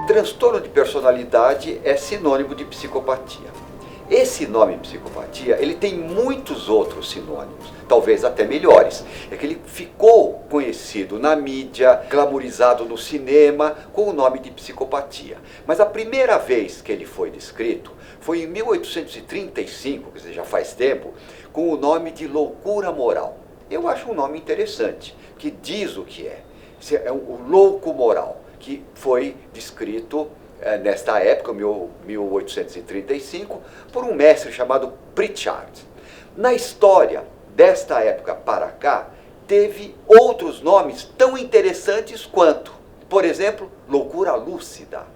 Transtorno de personalidade é sinônimo de psicopatia. Esse nome psicopatia, ele tem muitos outros sinônimos, talvez até melhores. É que ele ficou conhecido na mídia, glamorizado no cinema, com o nome de psicopatia. Mas a primeira vez que ele foi descrito foi em 1835, quer dizer, já faz tempo, com o nome de loucura moral. Eu acho um nome interessante, que diz o que é. É o louco moral, que foi descrito nesta época, 1835, por um mestre chamado Pritchard. Na história desta época para cá, teve outros nomes tão interessantes quanto, por exemplo, loucura lúcida.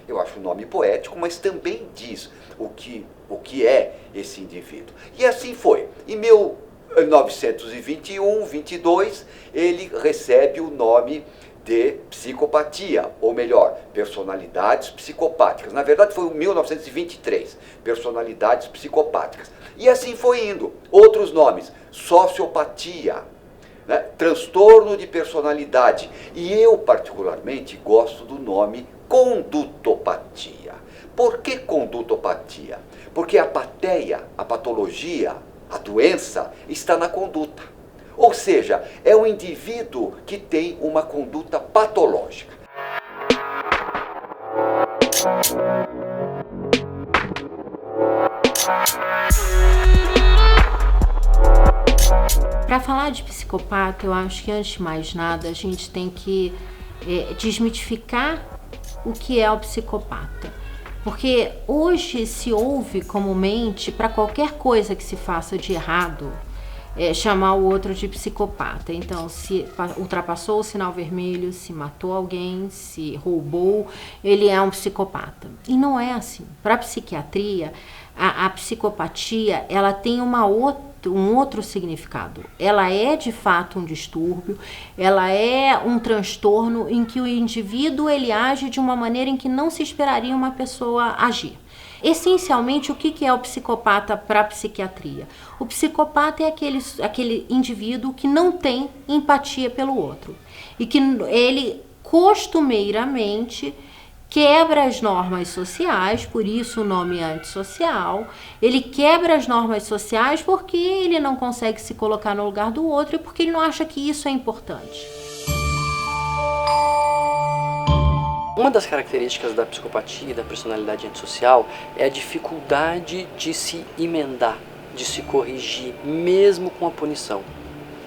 Eu acho um nome poético, mas também diz o que é esse indivíduo. E assim foi. Em 1921, 22, ele recebe o nome de psicopatia, ou melhor, personalidades psicopáticas. Na verdade foi em 1923, personalidades psicopáticas. E assim foi indo. Outros nomes, sociopatia, né? Transtorno de personalidade. E eu particularmente gosto do nome condutopatia. Por que condutopatia? Porque a pateia, a patologia, a doença está na conduta. Ou seja, é um indivíduo que tem uma conduta patológica. Para falar de psicopata, eu acho que antes de mais nada a gente tem que desmitificar o que é o psicopata. Porque hoje se ouve comumente, para qualquer coisa que se faça de errado, chamar o outro de psicopata. Então, se ultrapassou o sinal vermelho, se matou alguém, se roubou, ele é um psicopata. E não é assim. Para a psiquiatria, a psicopatia, ela tem um outro significado. Ela é de fato um distúrbio, ela é um transtorno em que o indivíduo ele age de uma maneira em que não se esperaria uma pessoa agir. Essencialmente, o que é o psicopata para a psiquiatria? O psicopata é aquele indivíduo que não tem empatia pelo outro e que ele costumeiramente quebra as normas sociais, por isso o nome é antissocial. Ele quebra as normas sociais porque ele não consegue se colocar no lugar do outro e porque ele não acha que isso é importante. Uma das características da psicopatia e da personalidade antissocial é a dificuldade de se emendar, de se corrigir, mesmo com a punição.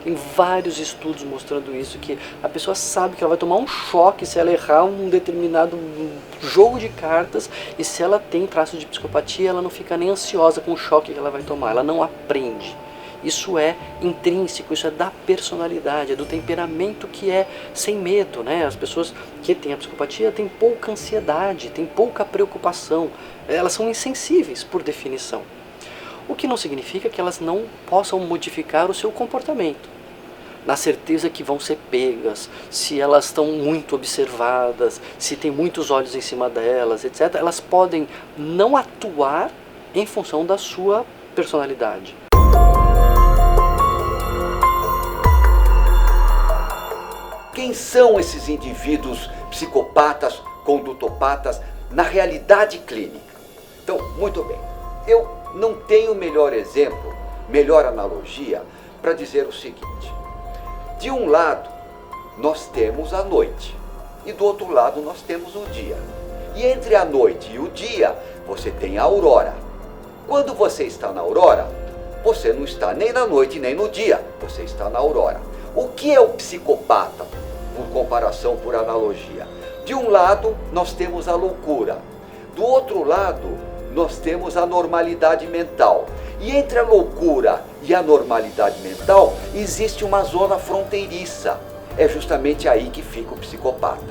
Tem vários estudos mostrando isso, que a pessoa sabe que ela vai tomar um choque se ela errar um determinado jogo de cartas, e se ela tem traços de psicopatia, ela não fica nem ansiosa com o choque que ela vai tomar, ela não aprende. Isso é intrínseco, isso é da personalidade, é do temperamento que é sem medo, né? As pessoas que têm a psicopatia têm pouca ansiedade, têm pouca preocupação, elas são insensíveis por definição. O que não significa que elas não possam modificar o seu comportamento, na certeza que vão ser pegas, se elas estão muito observadas, se tem muitos olhos em cima delas, etc. Elas podem não atuar em função da sua personalidade. Quem são esses indivíduos psicopatas, condutopatas, na realidade clínica? Então, muito bem, eu não tenho melhor exemplo, melhor analogia para dizer o seguinte. De um lado, nós temos a noite, e do outro lado nós temos o dia. E entre a noite e o dia, você tem a aurora. Quando você está na aurora, você não está nem na noite nem no dia, você está na aurora. O que é o psicopata, por comparação, por analogia? De um lado, nós temos a loucura. Do outro lado, nós temos a normalidade mental. E entre a loucura e a normalidade mental, existe uma zona fronteiriça. É justamente aí que fica o psicopata.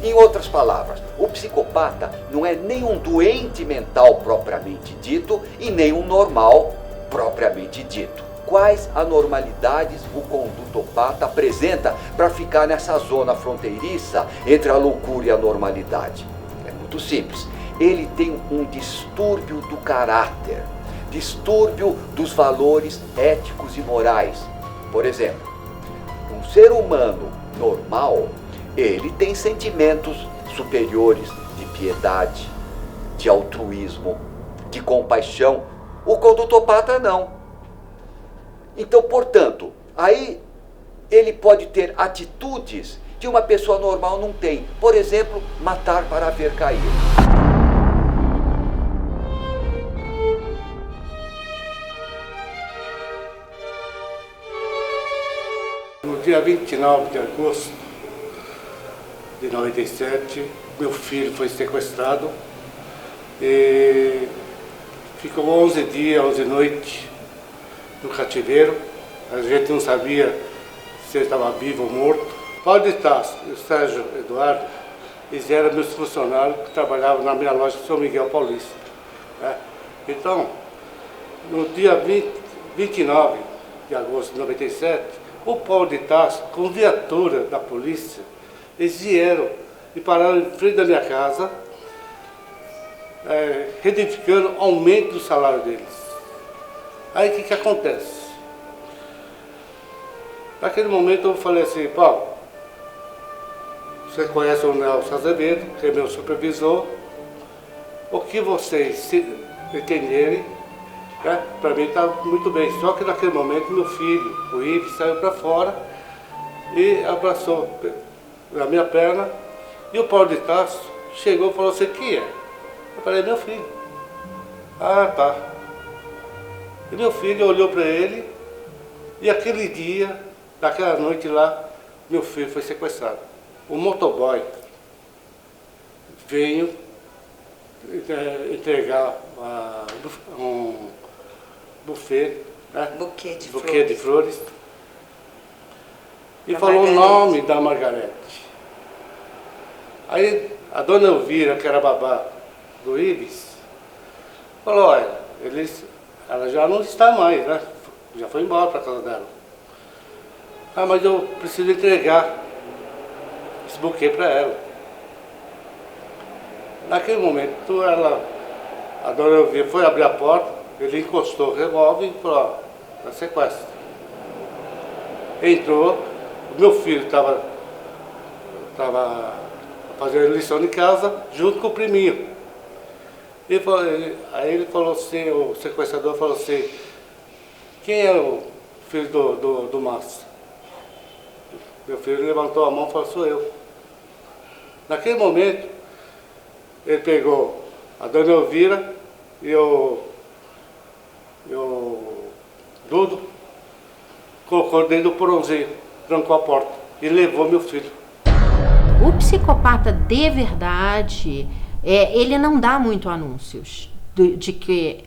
Em outras palavras, o psicopata não é nem um doente mental propriamente dito e nem um normal propriamente dito. Quais anormalidades o condutopata apresenta para ficar nessa zona fronteiriça entre a loucura e a normalidade? É muito simples. Ele tem um distúrbio do caráter, distúrbio dos valores éticos e morais. Por exemplo, um ser humano normal, ele tem sentimentos superiores de piedade, de altruísmo, de compaixão. O condutopata não. Então, portanto, aí ele pode ter atitudes que uma pessoa normal não tem. Por exemplo, matar para ver cair. No dia 29 de agosto de 97, meu filho foi sequestrado e ficou 11 dias, 11 noites no cativeiro. A gente não sabia se ele estava vivo ou morto. Paulo de Tarso e o Sérgio Eduardo, eles eram meus funcionários que trabalhavam na minha loja de São Miguel Paulista. Né? Então, no dia 29 de agosto de 97, o Paulo de Tarso, com viatura da polícia, eles vieram e pararam em frente da minha casa, reivindicando aumento do salário deles. Aí o que acontece? Naquele momento eu falei assim: Paulo, você conhece o Nelson Azevedo, que é meu supervisor, o que vocês entenderem, né, para mim está muito bem. Só que naquele momento meu filho, o Ives, saiu para fora e abraçou a minha perna, e o Paulo de Tarso chegou e falou assim: quem é? Eu falei: meu filho. Ah, tá. E meu filho olhou para ele, e aquele dia, naquela noite lá, meu filho foi sequestrado. O motoboy veio entregar um buffet, né? Buquê de flores, e falou o nome da Margarete. Aí a dona Elvira, que era babá do Ives, falou: olha, ela já não está mais, né? Já foi embora para casa dela. Ah, mas eu preciso entregar esse buquê para ela. Naquele momento, a dona Elvira foi abrir a porta, ele encostou o revólver e falou: ó, é sequestro. Entrou, o meu filho estava fazendo lição de casa junto com o priminho. Aí ele falou assim, o sequestrador falou assim: quem é o filho do Márcio? Meu filho levantou a mão e falou: sou eu. Naquele momento, ele pegou a dona Elvira e o Dudo, colocou dentro do porãozinho, trancou a porta e levou meu filho. O psicopata de verdade, ele não dá muito anúncios de que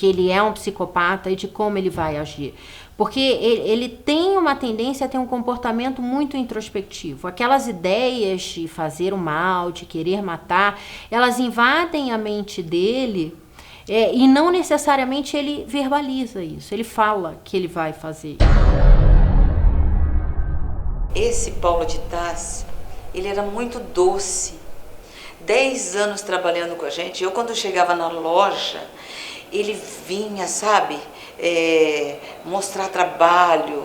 ele é um psicopata e de como ele vai agir. Porque ele tem uma tendência a ter um comportamento muito introspectivo. Aquelas ideias de fazer o mal, de querer matar, elas invadem a mente dele, e não necessariamente ele verbaliza isso. Ele fala que ele vai fazer. Esse Paulo de Tarso, ele era muito doce. 10 anos trabalhando com a gente. Eu, quando chegava na loja, ele vinha, sabe, mostrar trabalho,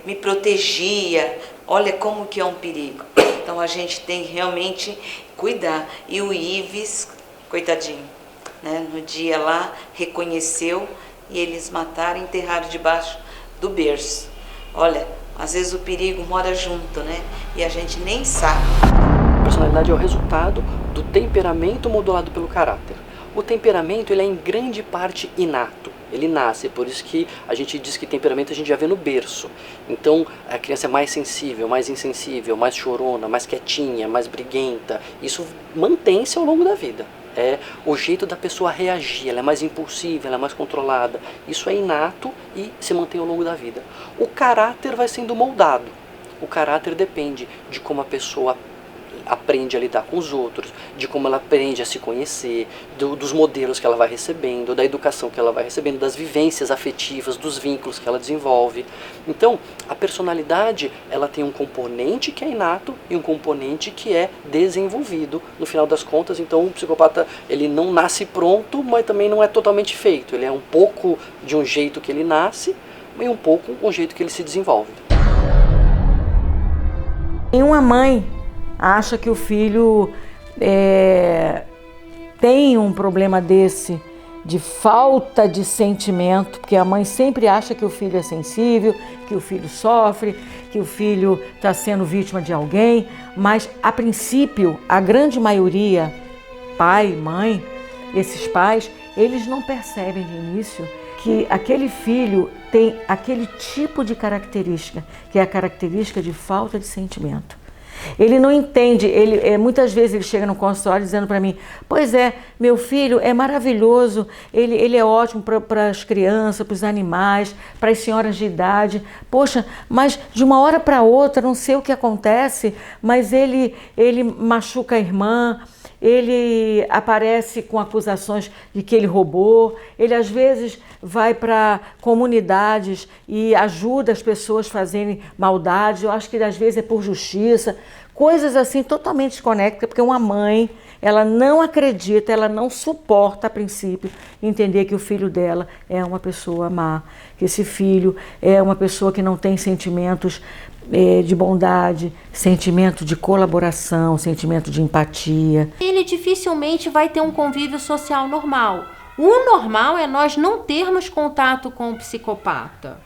me protegia. Olha como que é um perigo. Então a gente tem realmente cuidar. E o Ives, coitadinho, né, no dia lá, reconheceu e eles mataram e enterraram debaixo do berço. Olha, às vezes o perigo mora junto, né? E a gente nem sabe. A personalidade é o resultado do temperamento modulado pelo caráter. O temperamento ele é em grande parte inato. ele nasce, por isso que a gente diz que temperamento a gente já vê no berço. Então a criança é mais sensível, mais insensível, mais chorona, mais quietinha, mais briguenta. Isso mantém-se ao longo da vida. É o jeito da pessoa reagir, ela é mais impulsiva, ela é mais controlada. Isso é inato e se mantém ao longo da vida. O caráter vai sendo moldado. O caráter depende de como a pessoa aprende a lidar com os outros, de como ela aprende a se conhecer, dos modelos que ela vai recebendo, da educação que ela vai recebendo, das vivências afetivas, dos vínculos que ela desenvolve. Então, a personalidade, ela tem um componente que é inato e um componente que é desenvolvido. No final das contas, então, o psicopata, ele não nasce pronto, mas também não é totalmente feito. Ele é um pouco de um jeito que ele nasce e um pouco um jeito que ele se desenvolve. Nenhuma mãe acha que o filho tem um problema desse, de falta de sentimento, porque a mãe sempre acha que o filho é sensível, que o filho sofre, que o filho está sendo vítima de alguém, mas a princípio, a grande maioria, pai, mãe, esses pais, eles não percebem de início que aquele filho tem aquele tipo de característica, que é a característica de falta de sentimento. Ele não entende, muitas vezes ele chega no consultório dizendo para mim, pois é, meu filho é maravilhoso, ele é ótimo para as crianças, para os animais, para as senhoras de idade, poxa, mas de uma hora para outra, não sei o que acontece, mas ele machuca a irmã, ele aparece com acusações de que ele roubou, ele às vezes vai para comunidades e ajuda as pessoas a fazerem maldade, eu acho que às vezes é por justiça, coisas assim totalmente desconectadas, porque uma mãe, ela não acredita, ela não suporta a princípio entender que o filho dela é uma pessoa má, que esse filho é uma pessoa que não tem sentimentos de bondade, sentimento de colaboração, sentimento de empatia. Ele dificilmente vai ter um convívio social normal. O normal é nós não termos contato com o psicopata.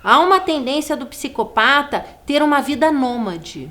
Há uma tendência do psicopata ter uma vida nômade.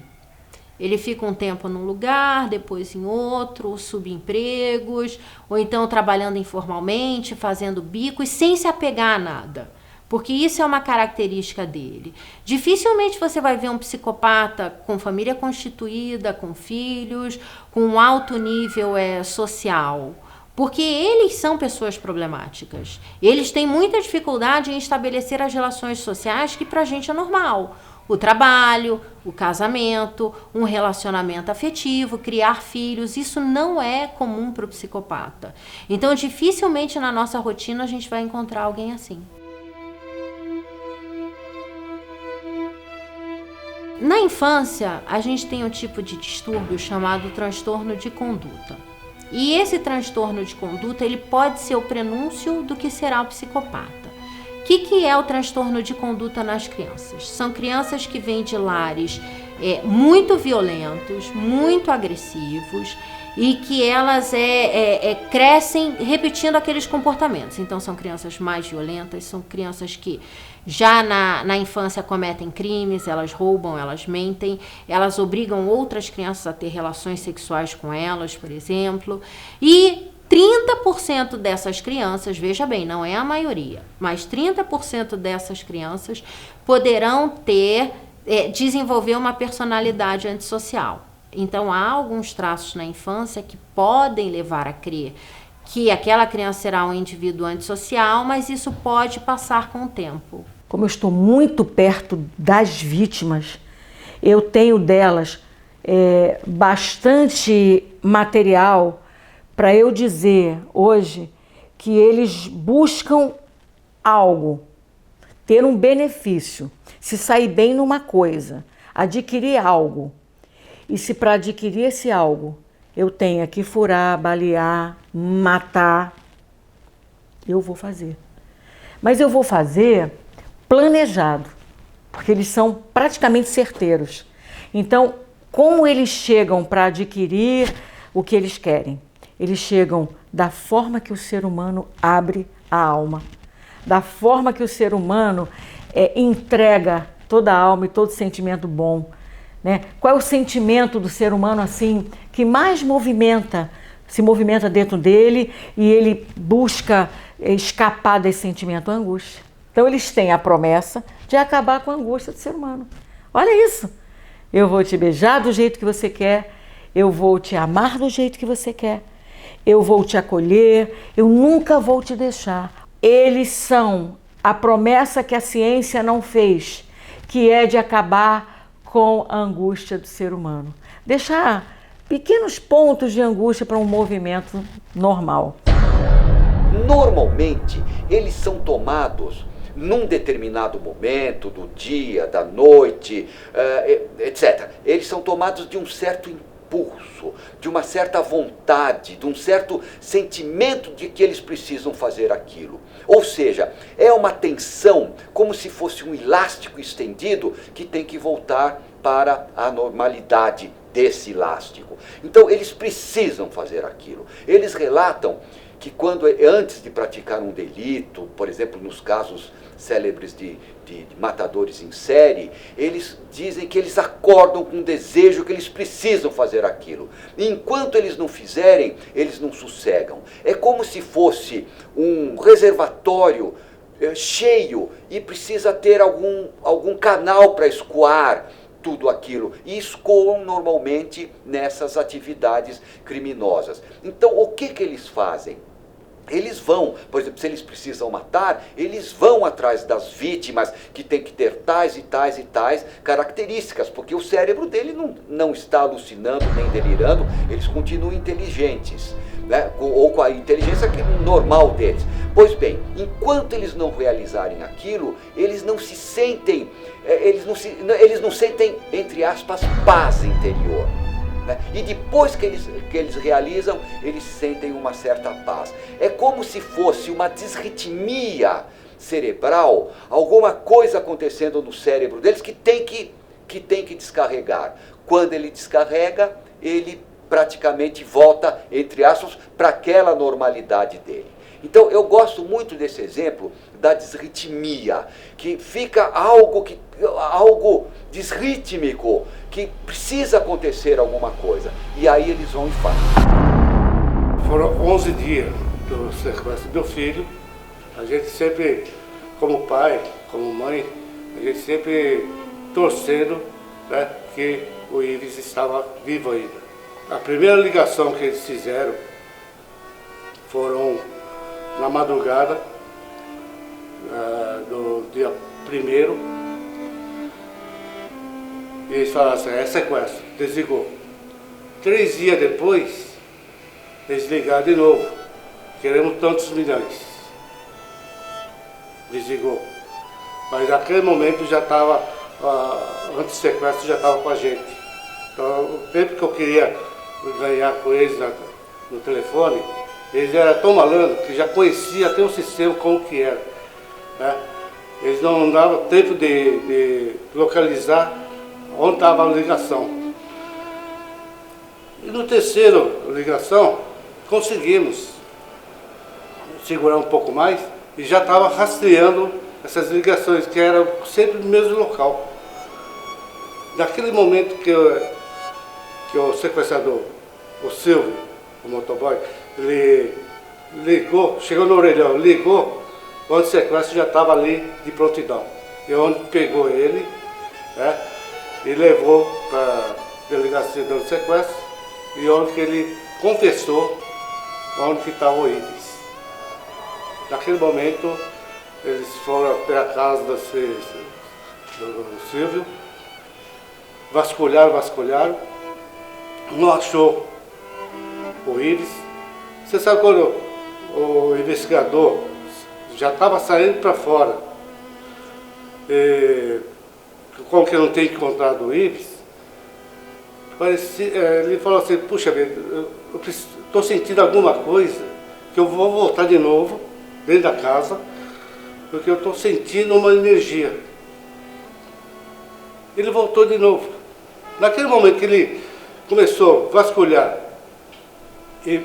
Ele fica um tempo num lugar, depois em outro, subempregos, ou então trabalhando informalmente, fazendo bicos, sem se apegar a nada. Porque isso é uma característica dele. Dificilmente você vai ver um psicopata com família constituída, com filhos, com um alto nível social. Porque eles são pessoas problemáticas. Eles têm muita dificuldade em estabelecer as relações sociais que pra gente é normal. O trabalho, o casamento, um relacionamento afetivo, criar filhos, isso não é comum para o psicopata. Então, dificilmente na nossa rotina a gente vai encontrar alguém assim. Na infância, a gente tem um tipo de distúrbio chamado transtorno de conduta. E esse transtorno de conduta, ele pode ser o prenúncio do que será o psicopata. O que é o transtorno de conduta nas crianças? São crianças que vêm de lares muito violentos, muito agressivos, e que elas crescem repetindo aqueles comportamentos. Então, são crianças mais violentas, são crianças que já na infância cometem crimes, elas roubam, elas mentem, elas obrigam outras crianças a ter relações sexuais com elas, por exemplo. E 30% dessas crianças, veja bem, não é a maioria, mas 30% dessas crianças poderão desenvolver uma personalidade antissocial. Então, há alguns traços na infância que podem levar a crer que aquela criança será um indivíduo antissocial, mas isso pode passar com o tempo. Como eu estou muito perto das vítimas, eu tenho delas bastante material para eu dizer hoje que eles buscam algo, ter um benefício, se sair bem numa coisa, adquirir algo. E se para adquirir esse algo eu tenha que furar, balear, matar, eu vou fazer. Mas eu vou fazer planejado, porque eles são praticamente certeiros. Então, como eles chegam para adquirir o que eles querem? Eles chegam da forma que o ser humano abre a alma, da forma que o ser humano entrega toda a alma e todo sentimento bom. Né? Qual é o sentimento do ser humano assim que mais movimenta se movimenta dentro dele e ele busca escapar desse sentimento, a angústia. Então eles têm a promessa de acabar com a angústia do ser humano. Olha isso! Eu vou te beijar do jeito que você quer, eu vou te amar do jeito que você quer, eu vou te acolher, eu nunca vou te deixar. Eles são a promessa que a ciência não fez, que é de acabar com a angústia do ser humano. Deixar pequenos pontos de angústia para um movimento normal. Normalmente, eles são tomados num determinado momento do dia, da noite, etc. Eles são tomados de um certo impulso, de uma certa vontade, de um certo sentimento de que eles precisam fazer aquilo. Ou seja, é uma tensão, como se fosse um elástico estendido que tem que voltar para a normalidade desse elástico. Então, eles precisam fazer aquilo. Eles relatam que antes de praticar um delito, por exemplo, nos casos célebres de matadores em série, eles dizem que eles acordam com um desejo que eles precisam fazer aquilo. E enquanto eles não fizerem, eles não sossegam. É como se fosse um reservatório cheio e precisa ter algum canal para escoar tudo aquilo, e escoam normalmente nessas atividades criminosas. Então, o que eles fazem? Eles vão, por exemplo, se eles precisam matar, eles vão atrás das vítimas que tem que ter tais e tais e tais características, porque o cérebro dele não está alucinando nem delirando, eles continuam inteligentes, né? Ou com a inteligência normal deles. Pois bem, enquanto eles não realizarem aquilo, eles não se sentem, eles não sentem, entre aspas, paz interior. E depois que eles realizam, eles sentem uma certa paz. É como se fosse uma disritmia cerebral, alguma coisa acontecendo no cérebro deles que tem que descarregar. Quando ele descarrega, ele praticamente volta, entre aspas, para aquela normalidade dele. Então, eu gosto muito desse exemplo da disritmia, que fica algo disrítmico, que precisa acontecer alguma coisa. E aí eles vão e fazem. Foram 11 dias do sequestro do meu filho. A gente sempre, como pai, como mãe, a gente sempre torcendo, né, que o Ives estava vivo ainda. A primeira ligação que eles fizeram foram na madrugada do dia 1º, e eles falaram assim, é sequestro, desligou. 3 dias depois, eles ligaram de novo, queremos tantos milhões. Desligou. Mas naquele momento já estava, antes do sequestro já estava com a gente. Então, o tempo que eu queria ganhar com eles no telefone, eles eram tão malandros que já conhecia até o sistema como que era, né? Eles não davam tempo de localizar onde estava a ligação. E no terceiro ligação, conseguimos segurar um pouco mais e já estava rastreando essas ligações, que eram sempre no mesmo local. Naquele momento que o sequestrador, o Silvio, o motoboy, ele ligou, chegou no orelhão, ligou, onde o sequestro já estava ali de prontidão. E onde pegou ele, né, e levou para a delegacia do sequestro, e onde que ele confessou onde que estava o Ives. Naquele momento, eles foram até a casa do Silvio, vasculharam, não achou o Ives. Você sabe quando o investigador já estava saindo para fora, como que não tem encontrado o Ives, ele falou assim, puxa vida, eu estou sentindo alguma coisa, que eu vou voltar de novo dentro da casa, porque eu estou sentindo uma energia. Ele voltou de novo. Naquele momento que ele começou a vasculhar e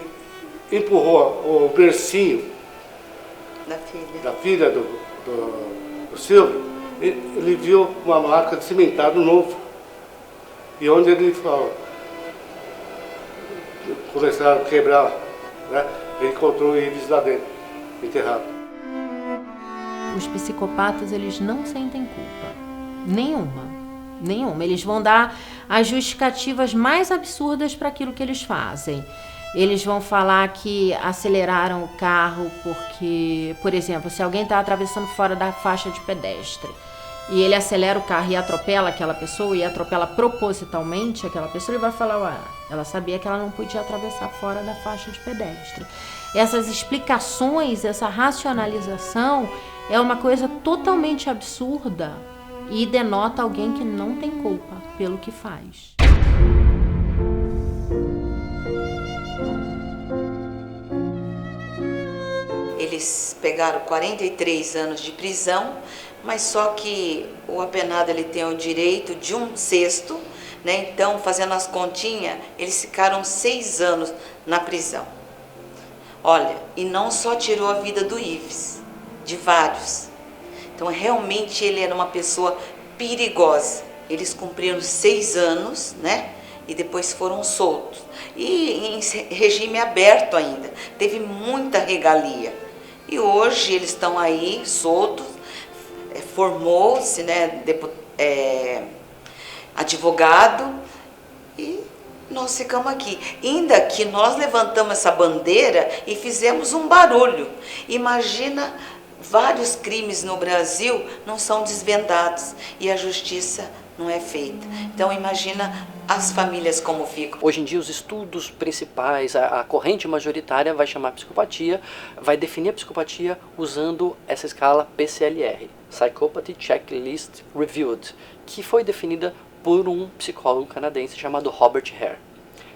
empurrou o bercinho da filha do Silvio, ele viu uma marca de cimentado novo. E onde ele falou, começaram a quebrar, né? Ele encontrou o Ives lá dentro, enterrado. Os psicopatas, eles não sentem culpa. Nenhuma. Eles vão dar as justificativas mais absurdas para aquilo que eles fazem. Eles vão falar que aceleraram o carro porque, por exemplo, se alguém está atravessando fora da faixa de pedestre e ele acelera o carro e atropela aquela pessoa, e atropela propositalmente aquela pessoa, ele vai falar, ué, ela sabia que ela não podia atravessar fora da faixa de pedestre. Essas explicações, essa racionalização é uma coisa totalmente absurda e denota alguém que não tem culpa pelo que faz. Eles pegaram 43 anos de prisão, mas só que o apenado ele tem o direito de 1/6, né? Então, fazendo as continhas, eles ficaram 6 anos na prisão. Olha, e não só tirou a vida do Ives, de vários. Então, realmente ele era uma pessoa perigosa. Eles cumpriram 6 anos, né? E depois foram soltos. E em regime aberto ainda. Teve muita regalia. E hoje eles estão aí soltos. Formou-se, né? Advogado. E nós ficamos aqui. Ainda que nós levantamos essa bandeira e fizemos um barulho. Imagina, vários crimes no Brasil não são desvendados e a justiça não é feita. Então imagina as famílias como ficam. Hoje em dia os estudos principais, a corrente majoritária vai chamar psicopatia, vai definir a psicopatia usando essa escala PCLR, Psychopathy Checklist Reviewed, que foi definida por um psicólogo canadense chamado Robert Hare.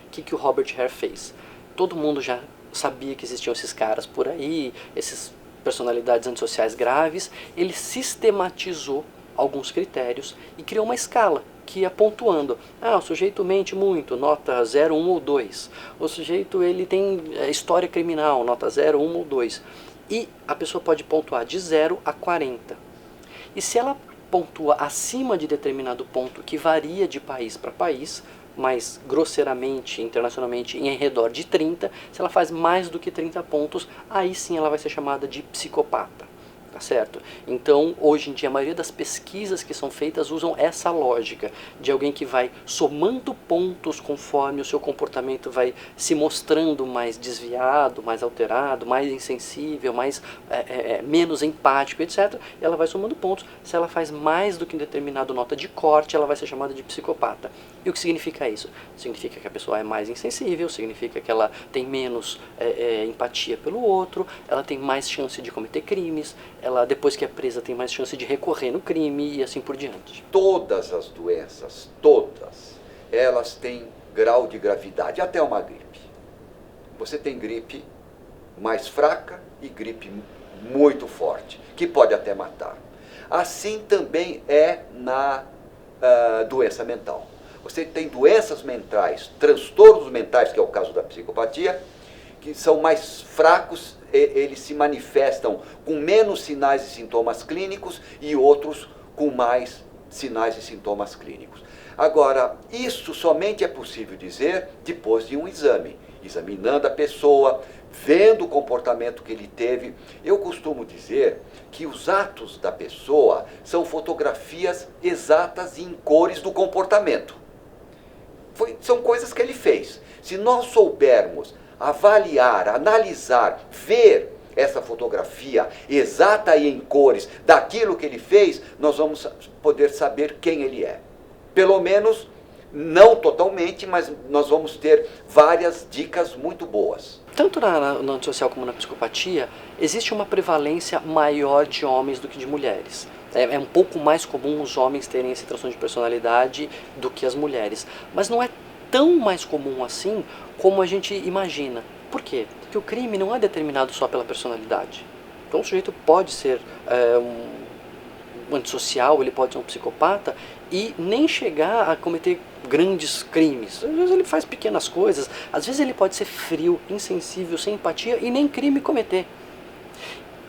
O que o Robert Hare fez? Todo mundo já sabia que existiam esses caras por aí, esses personalidades antissociais graves. Ele sistematizou alguns critérios e criou uma escala que ia pontuando. O sujeito mente muito, nota 0, 1 ou 2. O sujeito ele tem história criminal, nota 0, 1 ou 2. E a pessoa pode pontuar de 0 a 40. E se ela pontua acima de determinado ponto, que varia de país para país, mas grosseiramente, internacionalmente, em redor de 30, se ela faz mais do que 30 pontos, aí sim ela vai ser chamada de psicopata. Tá certo? Então, hoje em dia, a maioria das pesquisas que são feitas usam essa lógica de alguém que vai somando pontos conforme o seu comportamento vai se mostrando mais desviado, mais alterado, mais insensível, menos empático, etc. E ela vai somando pontos. Se ela faz mais do que determinada nota de corte, ela vai ser chamada de psicopata. E o que significa isso? Significa que a pessoa é mais insensível, significa que ela tem menos empatia pelo outro, ela tem mais chance de cometer crimes, ela, depois que é presa, tem mais chance de recorrer no crime e assim por diante. Todas as doenças, todas, elas têm grau de gravidade, até uma gripe. Você tem gripe mais fraca e gripe muito forte, que pode até matar. Assim também é na doença mental. Você tem doenças mentais, transtornos mentais, que é o caso da psicopatia, que são mais fracos, eles se manifestam com menos sinais e sintomas clínicos e outros com mais sinais e sintomas clínicos. Agora, isso somente é possível dizer depois de um exame, examinando a pessoa, vendo o comportamento que ele teve. Eu costumo dizer que os atos da pessoa são fotografias exatas e em cores do comportamento. São coisas que ele fez. Se nós soubermos avaliar, analisar, ver essa fotografia exata e em cores daquilo que ele fez, nós vamos poder saber quem ele é. Pelo menos, não totalmente, mas nós vamos ter várias dicas muito boas. Tanto no antissocial como na psicopatia, existe uma prevalência maior de homens do que de mulheres. É um pouco mais comum os homens terem esse transtorno de personalidade do que as mulheres. Mas não é tão mais comum assim como a gente imagina. Por quê? Porque o crime não é determinado só pela personalidade. Então o sujeito pode ser um antissocial, ele pode ser um psicopata e nem chegar a cometer grandes crimes. Às vezes ele faz pequenas coisas, às vezes ele pode ser frio, insensível, sem empatia e nem crime cometer.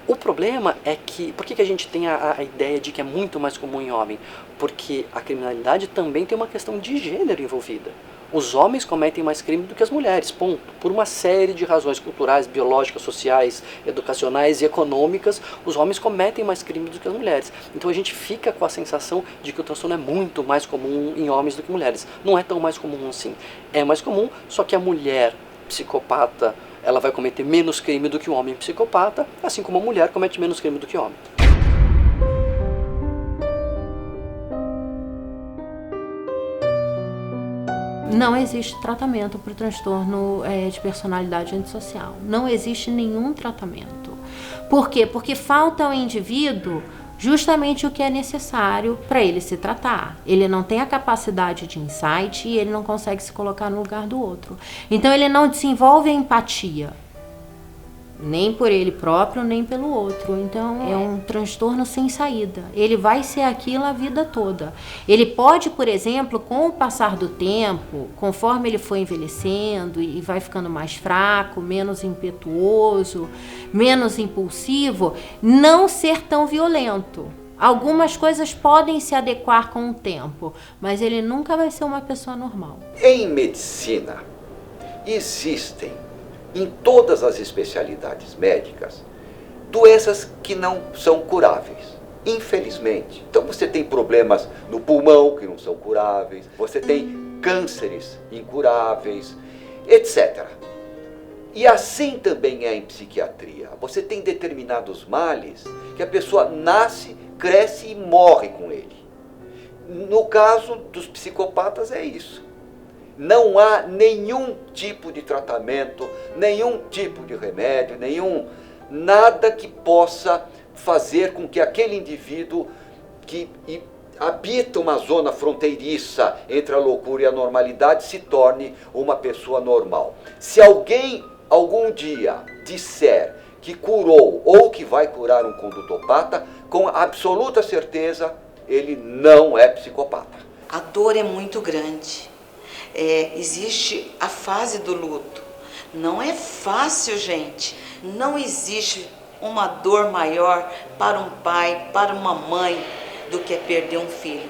O problema é que, por que a gente tem a ideia de que é muito mais comum em homem? Porque a criminalidade também tem uma questão de gênero envolvida. Os homens cometem mais crime do que as mulheres, ponto. Por uma série de razões culturais, biológicas, sociais, educacionais e econômicas, os homens cometem mais crimes do que as mulheres. Então a gente fica com a sensação de que o transtorno é muito mais comum em homens do que mulheres. Não é tão mais comum assim. É mais comum, só que a mulher psicopata, ela vai cometer menos crime do que o homem psicopata, assim como a mulher comete menos crime do que o homem. Não existe tratamento para o transtorno de personalidade antissocial. Não existe nenhum tratamento. Por quê? Porque falta ao indivíduo justamente o que é necessário para ele se tratar. Ele não tem a capacidade de insight e ele não consegue se colocar no lugar do outro. Então ele não desenvolve a empatia. Nem por ele próprio, nem pelo outro. Então é um transtorno sem saída. Ele vai ser aquilo a vida toda. Ele pode, por exemplo, com o passar do tempo, conforme ele for envelhecendo e vai ficando mais fraco, menos impetuoso, menos impulsivo, não ser tão violento. Algumas coisas podem se adequar com o tempo, mas ele nunca vai ser uma pessoa normal. Em medicina, existem em todas as especialidades médicas, doenças que não são curáveis, infelizmente. Então você tem problemas no pulmão que não são curáveis, você tem cânceres incuráveis, etc. E assim também é em psiquiatria. Você tem determinados males que a pessoa nasce, cresce e morre com ele. No caso dos psicopatas é isso. Não há nenhum tipo de tratamento, nenhum tipo de remédio, nada que possa fazer com que aquele indivíduo que habita uma zona fronteiriça entre a loucura e a normalidade se torne uma pessoa normal. Se alguém algum dia disser que curou ou que vai curar um condutopata, com absoluta certeza ele não é psicopata. A dor é muito grande. Existe a fase do luto. Não é fácil, gente. Não existe uma dor maior para um pai, para uma mãe, do que perder um filho.